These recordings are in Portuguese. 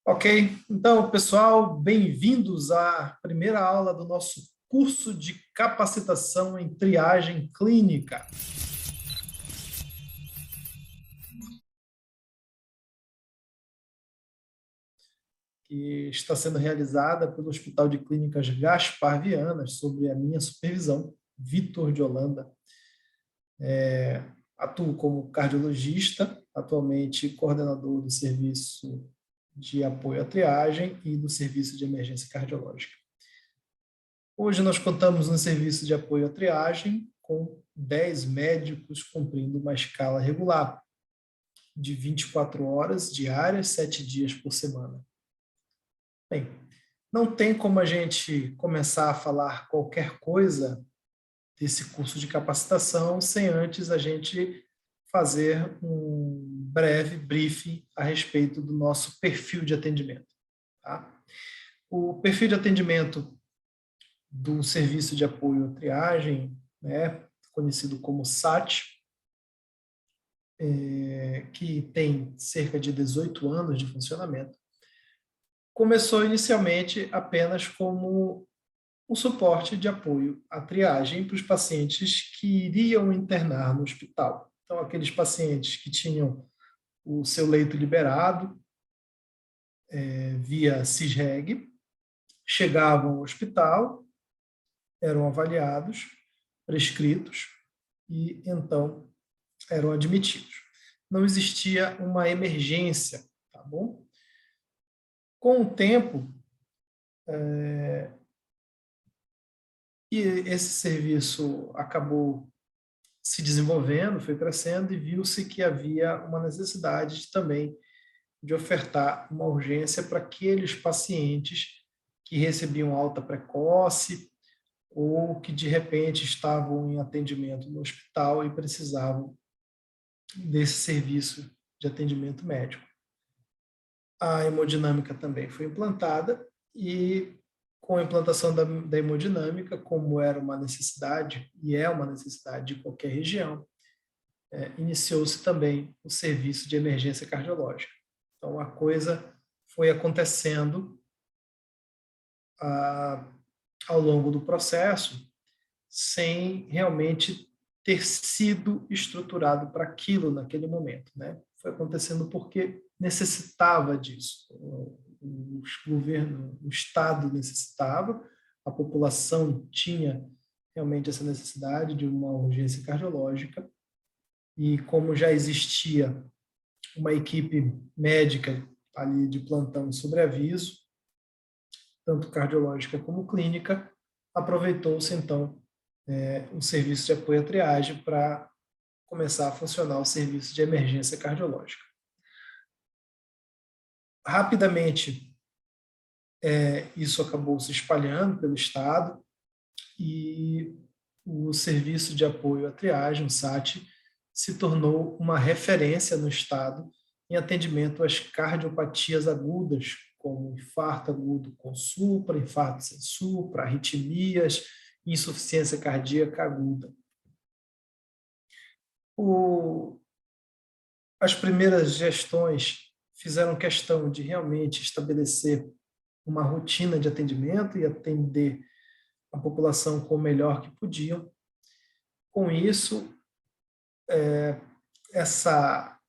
Ok, então, pessoal, bem-vindos à primeira aula do nosso curso de capacitação em triagem clínica, que está sendo realizada pelo Hospital de Clínicas Gaspar Viana, sob a minha supervisão, Vitor de Holanda. Atuo como cardiologista, atualmente coordenador do serviço de apoio à triagem e do serviço de emergência cardiológica. Hoje nós contamos no serviço de apoio à triagem com 10 médicos cumprindo uma escala regular de 24 horas diárias, 7 dias por semana. Bem, não tem como a gente começar a falar qualquer coisa desse curso de capacitação sem antes a gente fazer um breve briefing a respeito do nosso perfil de atendimento. Tá? O perfil de atendimento do serviço de apoio à triagem, né, conhecido como SAT, que tem cerca de 18 anos de funcionamento, começou inicialmente apenas como um suporte de apoio à triagem para os pacientes que iriam internar no hospital. Então, aqueles pacientes que tinham o seu leito liberado via CISREG, chegavam ao hospital, eram avaliados, prescritos e então eram admitidos. Não existia uma emergência, tá bom? Com o tempo, e esse serviço acabou se desenvolvendo, foi crescendo e viu-se que havia uma necessidade também de ofertar uma urgência para aqueles pacientes que recebiam alta precoce ou que de repente estavam em atendimento no hospital e precisavam desse serviço de atendimento médico. A hemodinâmica também foi implantada e com a implantação da hemodinâmica, como era uma necessidade e é uma necessidade de qualquer região, iniciou-se também o serviço de emergência cardiológica. Então a coisa foi acontecendo ao longo do processo sem realmente ter sido estruturado para aquilo naquele momento, né? Foi acontecendo porque necessitava disso. O governo, o Estado necessitava, a população tinha realmente essa necessidade de uma urgência cardiológica e como já existia uma equipe médica ali de plantão e sobreaviso, tanto cardiológica como clínica, aproveitou-se então o serviço de apoio à triagem para começar a funcionar o serviço de emergência cardiológica. Rapidamente, isso acabou se espalhando pelo Estado e o serviço de apoio à triagem, o SAT, se tornou uma referência no Estado em atendimento às cardiopatias agudas, como infarto agudo com supra, infarto sem supra, arritmias, insuficiência cardíaca aguda. As primeiras gestões fizeram questão de realmente estabelecer uma rotina de atendimento e atender a população com o melhor que podiam. Com isso, essa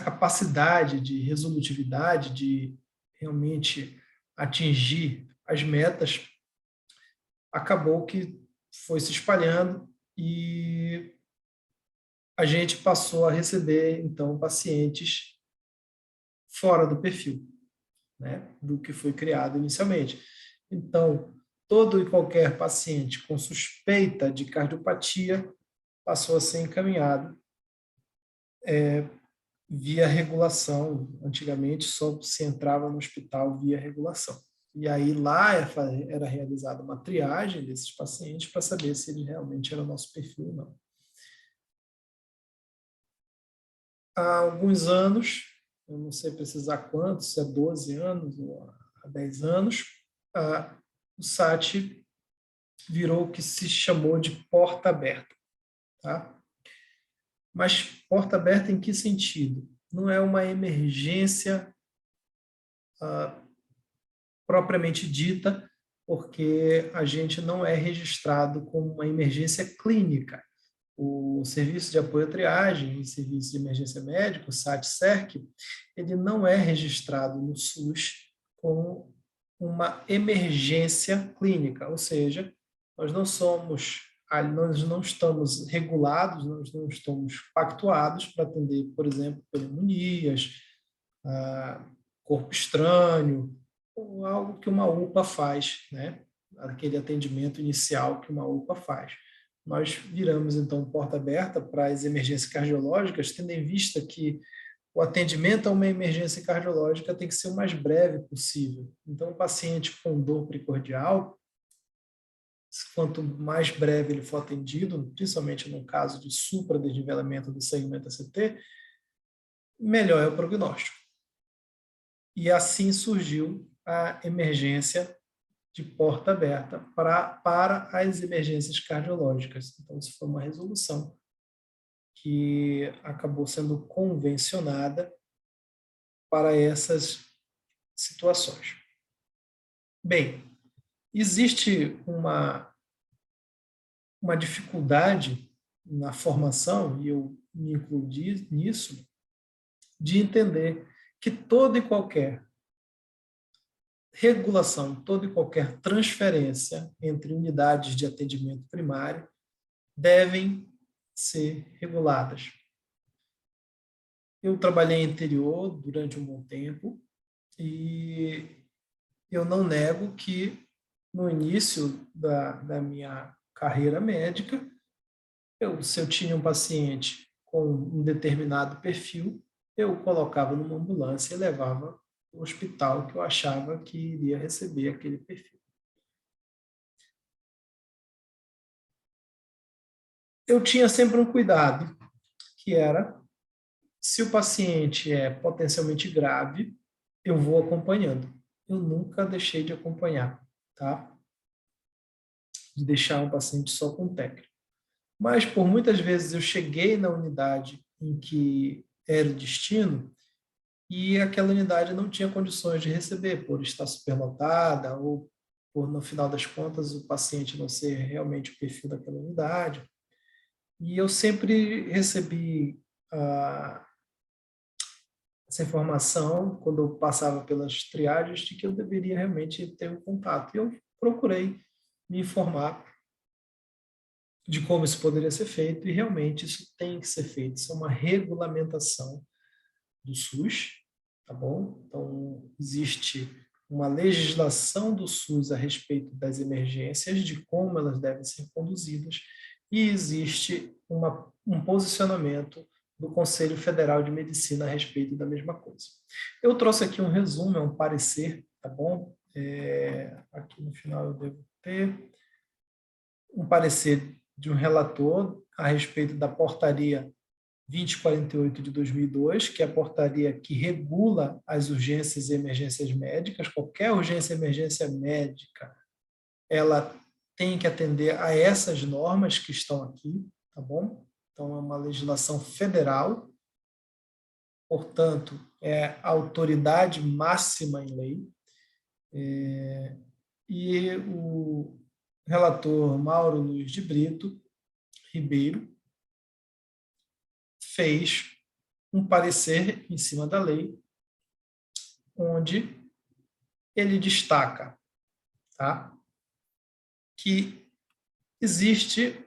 capacidade de resolutividade, de realmente atingir as metas, acabou que foi se espalhando e a gente passou a receber, então, pacientes fora do perfil, né, do que foi criado inicialmente. Então, todo e qualquer paciente com suspeita de cardiopatia passou a ser encaminhado via regulação. Antigamente, só se entrava no hospital via regulação. E aí lá era realizada uma triagem desses pacientes para saber se ele realmente era o nosso perfil ou não. Há alguns anos, eu não sei precisar quantos, se é 12 anos ou há 10 anos, o SAT virou o que se chamou de porta aberta. Tá? Mas porta aberta em que sentido? Não é uma emergência propriamente dita, porque a gente não é registrado como uma emergência clínica. O Serviço de Apoio à Triagem e Serviço de Emergência Médica, o SAT-SERC, ele não é registrado no SUS como uma emergência clínica, ou seja, nós não estamos regulados, nós não estamos pactuados para atender, por exemplo, pneumonias, corpo estranho, ou algo que uma UPA faz, né? Aquele atendimento inicial que uma UPA faz. Nós viramos, então, porta aberta para as emergências cardiológicas, tendo em vista que o atendimento a uma emergência cardiológica tem que ser o mais breve possível. Então, o paciente com dor precordial, quanto mais breve ele for atendido, principalmente no caso de supradesnivelamento do segmento ACT, melhor é o prognóstico. E assim surgiu a emergência de porta aberta para as emergências cardiológicas. Então, isso foi uma resolução que acabou sendo convencionada para essas situações. Bem, existe uma dificuldade na formação, e eu me incluí nisso, de entender que toda e qualquer regulação, toda e qualquer transferência entre unidades de atendimento primário devem ser reguladas. Eu trabalhei em interior durante um bom tempo e eu não nego que no início da minha carreira médica, se eu tinha um paciente com um determinado perfil, eu colocava numa ambulância e levava ao hospital que eu achava que iria receber aquele perfil. Eu tinha sempre um cuidado, que era, se o paciente é potencialmente grave, eu vou acompanhando. Eu nunca deixei de acompanhar, tá? De deixar um paciente só com técnico. Mas, por muitas vezes, eu cheguei na unidade em que era o destino e aquela unidade não tinha condições de receber, por estar superlotada ou por, no final das contas, o paciente não ser realmente o perfil daquela unidade. E eu sempre recebi essa informação, quando eu passava pelas triagens, de que eu deveria realmente ter um contato. E eu procurei me informar de como isso poderia ser feito, e realmente isso tem que ser feito. Isso é uma regulamentação do SUS, tá bom? Então, existe uma legislação do SUS a respeito das emergências, de como elas devem ser conduzidas, e existe um posicionamento do Conselho Federal de Medicina a respeito da mesma coisa. Eu trouxe aqui um resumo, é um parecer, tá bom? Aqui no final eu devo ter um parecer de um relator a respeito da portaria 2048 de 2002, que é a portaria que regula as urgências e emergências médicas. Qualquer urgência e emergência médica, ela tem que atender a essas normas que estão aqui, tá bom? Então, é uma legislação federal, portanto, é a autoridade máxima em lei. E o relator Mauro Luiz de Brito Ribeiro fez um parecer em cima da lei, onde ele destaca, tá, que existe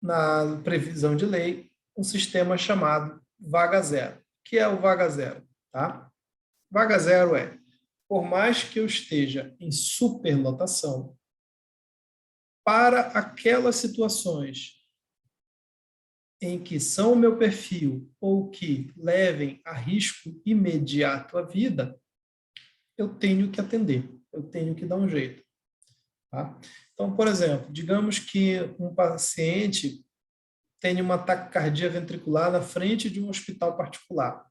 na previsão de lei um sistema chamado vaga zero. Que é o vaga zero? Tá? Vaga zero é, por mais que eu esteja em superlotação, para aquelas situações em que são o meu perfil ou que levem a risco imediato à vida, eu tenho que atender, eu tenho que dar um jeito. Tá? Então, por exemplo, digamos que um paciente tem uma taquicardia ventricular na frente de um hospital particular.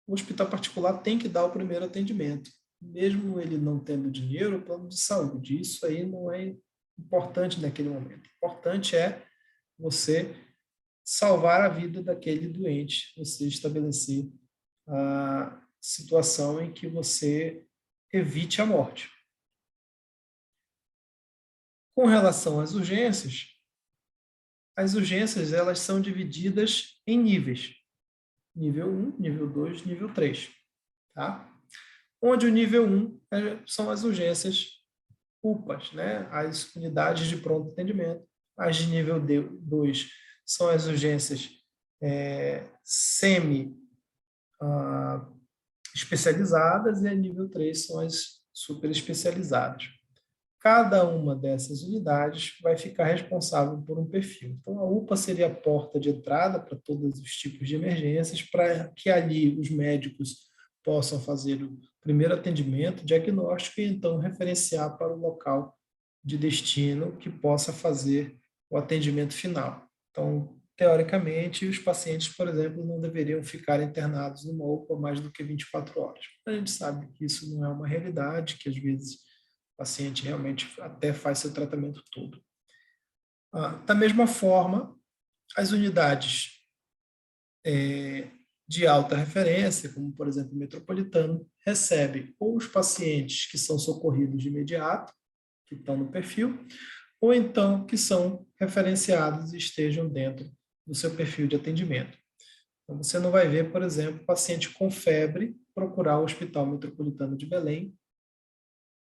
O hospital particular tem que dar o primeiro atendimento. Mesmo ele não tendo dinheiro, o plano de saúde. Isso aí não é importante naquele momento. O importante é você salvar a vida daquele doente, você estabelecer situação em que você evite a morte. Com relação às urgências, as urgências elas são divididas em níveis. Nível 1, nível 2, nível 3. Tá? Onde o nível 1 são as urgências UPAs, né? As unidades de pronto atendimento. As de nível 2 são as urgências semi-especializadas, e a nível 3 são as super especializadas. Cada uma dessas unidades vai ficar responsável por um perfil. Então, a UPA seria a porta de entrada para todos os tipos de emergências, para que ali os médicos possam fazer o primeiro atendimento, diagnóstico, e então referenciar para o local de destino que possa fazer o atendimento final. Então, teoricamente, os pacientes, por exemplo, não deveriam ficar internados numa UPA mais do que 24 horas. A gente sabe que isso não é uma realidade, que às vezes o paciente realmente até faz seu tratamento todo. Da mesma forma, as unidades de alta referência, como por exemplo o metropolitano, recebem ou os pacientes que são socorridos de imediato, que estão no perfil, ou então que são referenciados e estejam dentro do seu perfil de atendimento. Então, você não vai ver, por exemplo, paciente com febre procurar o Hospital Metropolitano de Belém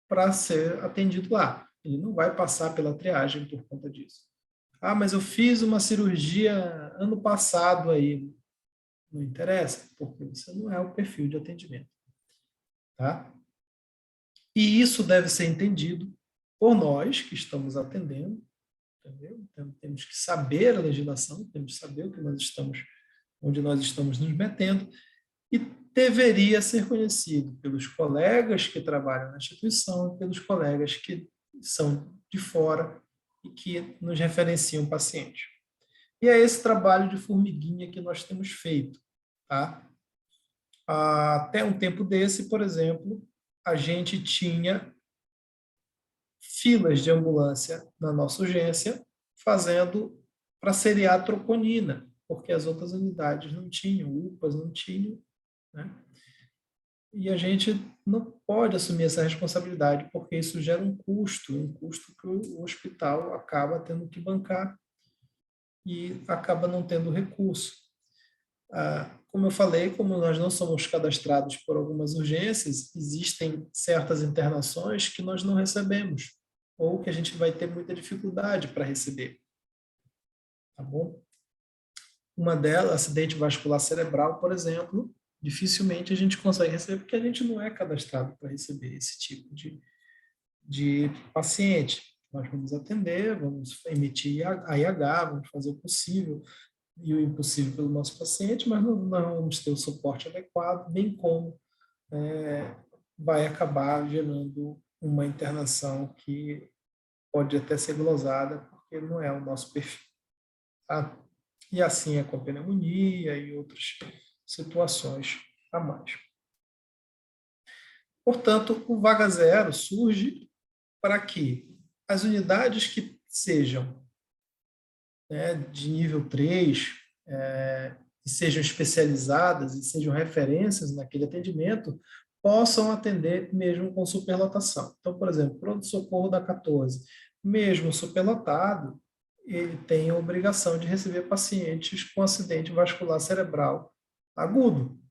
para ser atendido lá. Ele não vai passar pela triagem por conta disso. Mas eu fiz uma cirurgia ano passado aí. Não interessa, porque você não é o perfil de atendimento. Tá? E isso deve ser entendido por nós que estamos atendendo, entendeu? Então, temos que saber a legislação, temos que saber o que nós estamos, onde nós estamos nos metendo, e deveria ser conhecido pelos colegas que trabalham na instituição, pelos colegas que são de fora e que nos referenciam pacientes. E é esse trabalho de formiguinha que nós temos feito. Tá? Até um tempo desse, por exemplo, a gente tinha filas de ambulância na nossa urgência fazendo para seriar troponina, porque as outras unidades não tinham, UPAs não tinham, né? E a gente não pode assumir essa responsabilidade, porque isso gera um custo que o hospital acaba tendo que bancar e acaba não tendo recurso. Como eu falei, como nós não somos cadastrados por algumas urgências, existem certas internações que nós não recebemos, ou que a gente vai ter muita dificuldade para receber. Tá bom? Uma delas, acidente vascular cerebral, por exemplo, dificilmente a gente consegue receber, porque a gente não é cadastrado para receber esse tipo de paciente. Nós vamos atender, vamos emitir a IH, vamos fazer o possível e o impossível pelo nosso paciente, mas não vamos ter o suporte adequado, bem como vai acabar gerando uma internação que pode até ser glosada, porque não é o nosso perfil. Tá? E assim é com a pneumonia e outras situações a mais. Portanto, o Vaga Zero surge para que as unidades que sejam de nível 3, e sejam especializadas e sejam referências naquele atendimento, possam atender mesmo com superlotação. Então, por exemplo, pronto-socorro da 14, mesmo superlotado, ele tem a obrigação de receber pacientes com acidente vascular cerebral agudo,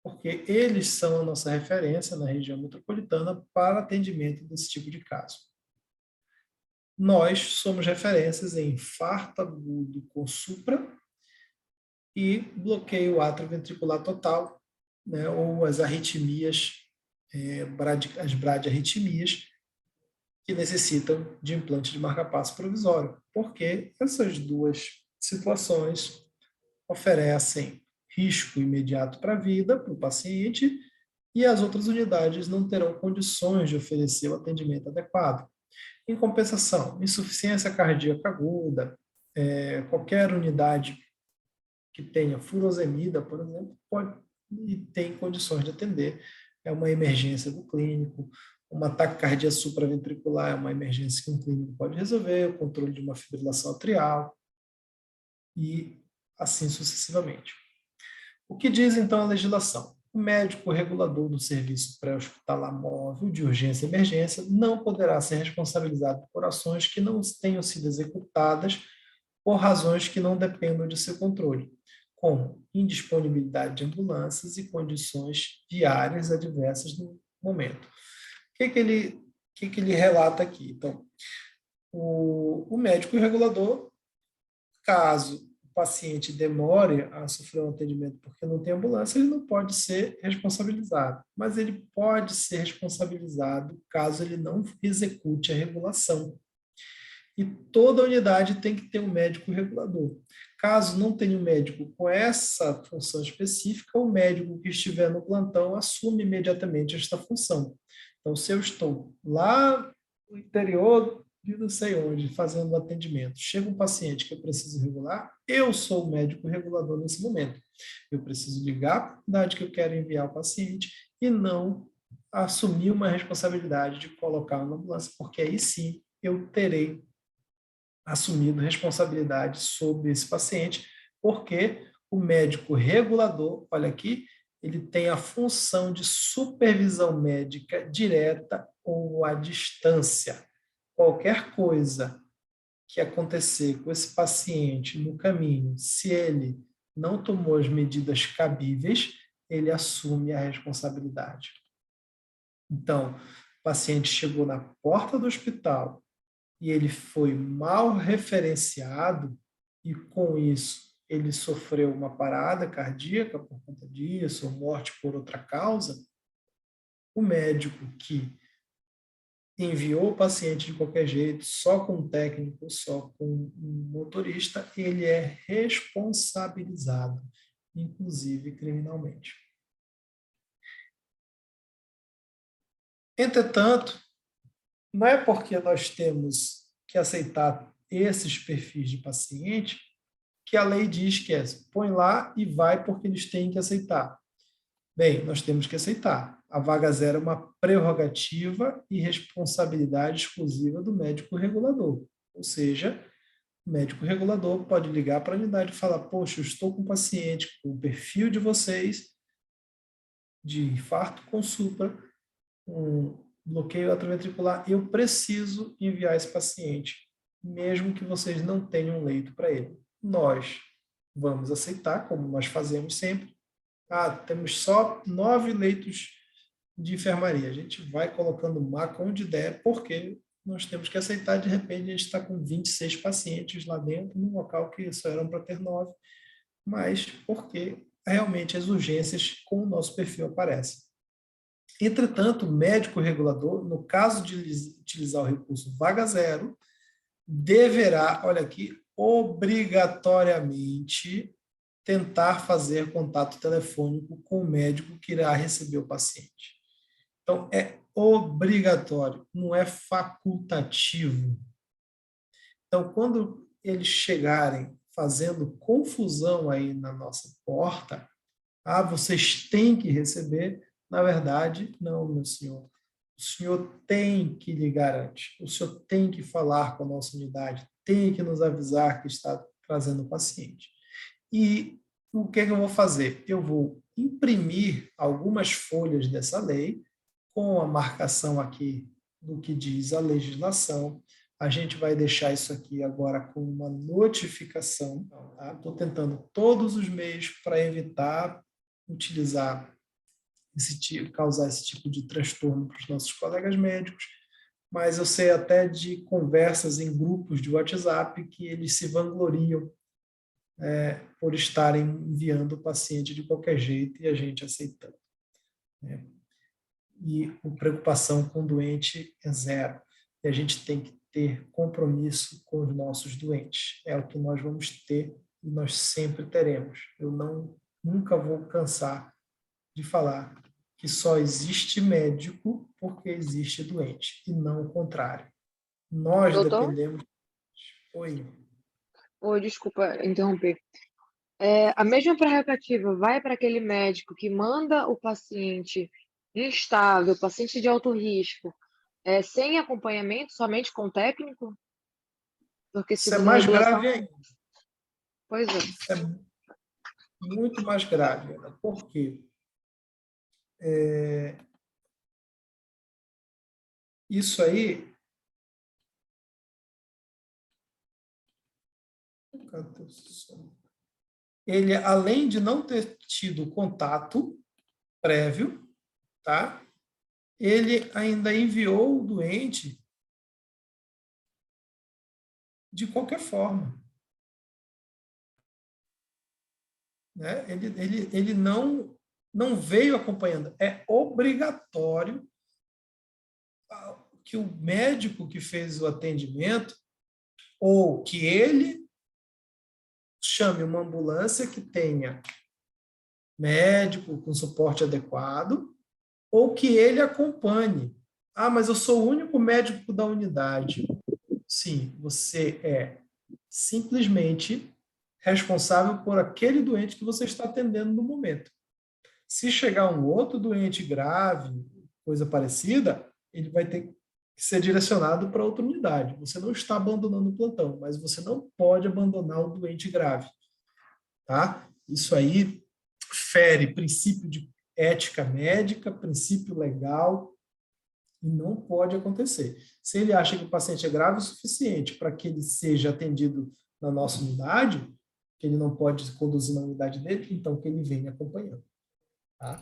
porque eles são a nossa referência na região metropolitana para atendimento desse tipo de caso. Nós somos referências em infarto agudo com supra e bloqueio atrioventricular total, né, ou as arritmias, as bradiarritmias, que necessitam de implante de marca-passo provisório, porque essas duas situações oferecem risco imediato para a vida, para o paciente, e as outras unidades não terão condições de oferecer o atendimento adequado. Em compensação, insuficiência cardíaca aguda, qualquer unidade que tenha furosemida, por exemplo, pode e tem condições de atender. É uma emergência do clínico, uma taquicardia supraventricular é uma emergência que um clínico pode resolver, o controle de uma fibrilação atrial e assim sucessivamente. O que diz então a legislação? o médico regulador do serviço pré-hospitalar móvel de urgência e emergência não poderá ser responsabilizado por ações que não tenham sido executadas por razões que não dependam de seu controle, como indisponibilidade de ambulâncias e condições viárias adversas no momento. O que ele relata aqui? Então, o médico regulador, caso o paciente demore a sofrer um atendimento porque não tem ambulância, ele não pode ser responsabilizado, mas ele pode ser responsabilizado caso ele não execute a regulação. E toda unidade tem que ter um médico regulador. Caso não tenha um médico com essa função específica, o médico que estiver no plantão assume imediatamente esta função. Então, se eu estou lá no interior de não sei onde, fazendo um atendimento, chega um paciente que eu preciso regular, eu sou o médico regulador nesse momento. Eu preciso ligar para a unidade que eu quero enviar o paciente e não assumir uma responsabilidade de colocar uma ambulância, porque aí sim eu terei assumido responsabilidade sobre esse paciente, porque o médico regulador, olha aqui, ele tem a função de supervisão médica direta ou à distância. Qualquer coisa que acontecer com esse paciente no caminho, se ele não tomou as medidas cabíveis, ele assume a responsabilidade. Então, o paciente chegou na porta do hospital, e ele foi mal referenciado, e com isso ele sofreu uma parada cardíaca por conta disso, ou morte por outra causa, o médico que enviou o paciente de qualquer jeito, só com um técnico, só com um motorista, ele é responsabilizado, inclusive criminalmente. Entretanto, não é porque nós temos que aceitar esses perfis de paciente que a lei diz que é põe lá e vai porque eles têm que aceitar. Bem, nós temos que aceitar. A vaga zero é uma prerrogativa e responsabilidade exclusiva do médico regulador. Ou seja, o médico regulador pode ligar para a unidade e falar: poxa, eu estou com um paciente com o perfil de vocês de infarto com supra, um bloqueio atrioventricular, eu preciso enviar esse paciente, mesmo que vocês não tenham leito para ele. Nós vamos aceitar, como nós fazemos sempre. Temos só 9 leitos de enfermaria. A gente vai colocando maca onde der, porque nós temos que aceitar. De repente, a gente está com 26 pacientes lá dentro, num local que só eram para ter 9, mas porque realmente as urgências com o nosso perfil aparecem. Entretanto, o médico regulador, no caso de utilizar o recurso vaga zero, deverá, olha aqui, obrigatoriamente tentar fazer contato telefônico com o médico que irá receber o paciente. Então, é obrigatório, não é facultativo. Então, quando eles chegarem fazendo confusão aí na nossa porta, vocês têm que receber, na verdade, não, meu senhor. O senhor tem que ligar antes, o senhor tem que falar com a nossa unidade, tem que nos avisar que está trazendo o paciente. E o que é que eu vou fazer? Eu vou imprimir algumas folhas dessa lei, com a marcação aqui do que diz a legislação. A gente vai deixar isso aqui agora com uma notificação. Estou tentando todos os meios para evitar utilizar causar esse tipo de transtorno para os nossos colegas médicos, mas eu sei até de conversas em grupos de WhatsApp que eles se vangloriam por estarem enviando o paciente de qualquer jeito e a gente aceitando. E a preocupação com o doente é zero. E a gente tem que ter compromisso com os nossos doentes. É o que nós vamos ter e nós sempre teremos. Eu nunca vou cansar de falar que só existe médico porque existe doente, e não o contrário. Nós Doutor? dependemos. Oi. Desculpa interromper. A mesma prerrogativa vai para aquele médico que manda o paciente instável, paciente de alto risco, sem acompanhamento, somente com o técnico? Porque Isso é segundo a mais regulação, grave ainda. pois é. Isso é muito mais grave. Por quê? Isso aí... Ele, além de não ter tido contato prévio, tá? Ele ainda enviou o doente de qualquer forma. Né? Ele não veio acompanhando. É obrigatório que o médico que fez o atendimento, ou que ele chame uma ambulância que tenha médico com suporte adequado, ou que ele acompanhe. Ah, mas eu sou o único médico da unidade. Sim, você é simplesmente responsável por aquele doente que você está atendendo no momento. Se chegar um outro doente grave, coisa parecida, ele vai ter que ser direcionado para outra unidade. Você não está abandonando o plantão, mas você não pode abandonar o doente grave. Tá? Isso aí fere princípio de ética médica, princípio legal, e não pode acontecer. Se ele acha que o paciente é grave o suficiente para que ele seja atendido na nossa unidade, que ele não pode conduzir na unidade dele, então que ele venha acompanhando. Tá?